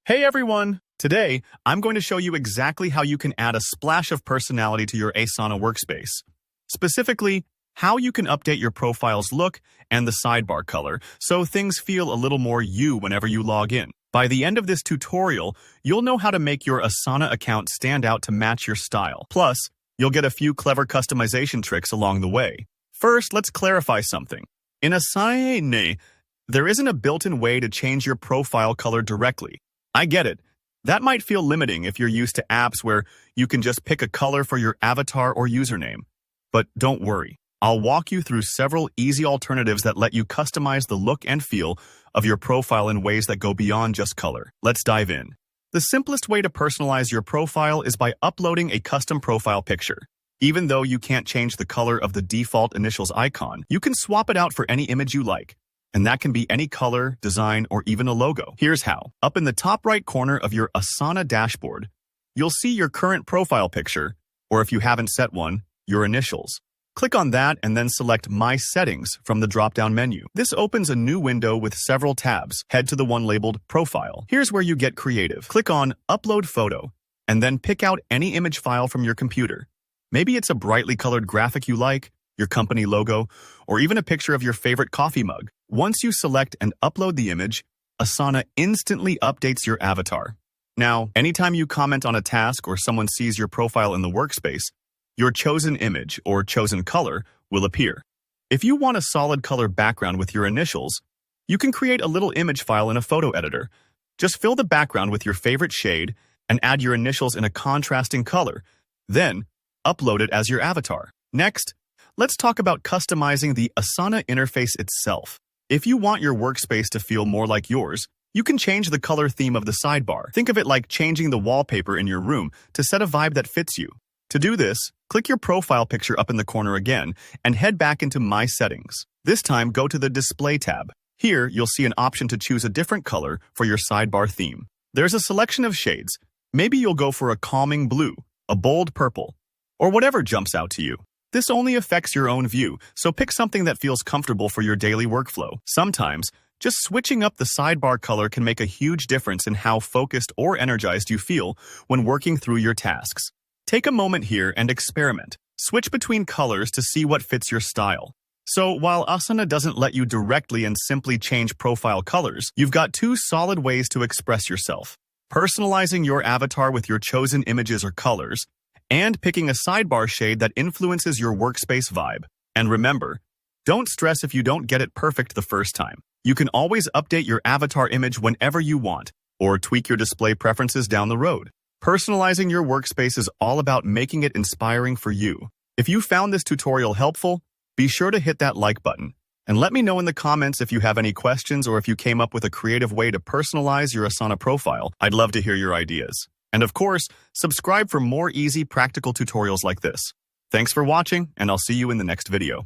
Hey everyone! Today, I'm going to show you exactly how you can add a splash of personality to your Asana workspace. Specifically, how you can update your profile's look and the sidebar color so things feel a little more you whenever you log in. By the end of this tutorial, you'll know how to make your Asana account stand out to match your style. Plus, you'll get a few clever customization tricks along the way. First, let's clarify something. In Asana, there isn't a built-in way to change your profile color directly. I get it. That might feel limiting if you're used to apps where you can just pick a color for your avatar or username. But don't worry. I'll walk you through several easy alternatives that let you customize the look and feel of your profile in ways that go beyond just color. Let's dive in. The simplest way to personalize your profile is by uploading a custom profile picture. Even though you can't change the color of the default initials icon, you can swap it out for any image you like. And that can be any color, design, or even a logo. Here's how. Up in the top right corner of your Asana dashboard, you'll see your current profile picture, or if you haven't set one, your initials. Click on that and then select My Settings from the drop-down menu. This opens a new window with several tabs. Head to the one labeled Profile. Here's where you get creative. Click on Upload Photo, and then pick out any image file from your computer. Maybe it's a brightly colored graphic you like, your company logo, or even a picture of your favorite coffee mug. Once you select and upload the image, Asana instantly updates your avatar. Now, anytime you comment on a task or someone sees your profile in the workspace, your chosen image or chosen color will appear. If you want a solid color background with your initials, you can create a little image file in a photo editor. Just fill the background with your favorite shade and add your initials in a contrasting color. Then, upload it as your avatar. Next, let's talk about customizing the Asana interface itself. If you want your workspace to feel more like yours, you can change the color theme of the sidebar. Think of it like changing the wallpaper in your room to set a vibe that fits you. To do this, click your profile picture up in the corner again and head back into My Settings. This time, go to the Display tab. Here, you'll see an option to choose a different color for your sidebar theme. There's a selection of shades. Maybe you'll go for a calming blue, a bold purple, or whatever jumps out to you. This only affects your own view, so pick something that feels comfortable for your daily workflow. Sometimes, just switching up the sidebar color can make a huge difference in how focused or energized you feel when working through your tasks. Take a moment here and experiment. Switch between colors to see what fits your style. So, while Asana doesn't let you directly and simply change profile colors, you've got two solid ways to express yourself: personalizing your avatar with your chosen images or colors, and picking a sidebar shade that influences your workspace vibe. And remember, don't stress if you don't get it perfect the first time. You can always update your avatar image whenever you want, or tweak your display preferences down the road. Personalizing your workspace is all about making it inspiring for you. If you found this tutorial helpful, be sure to hit that like button. And let me know in the comments if you have any questions or if you came up with a creative way to personalize your Asana profile. I'd love to hear your ideas. And of course, subscribe for more easy, practical tutorials like this. Thanks for watching, and I'll see you in the next video.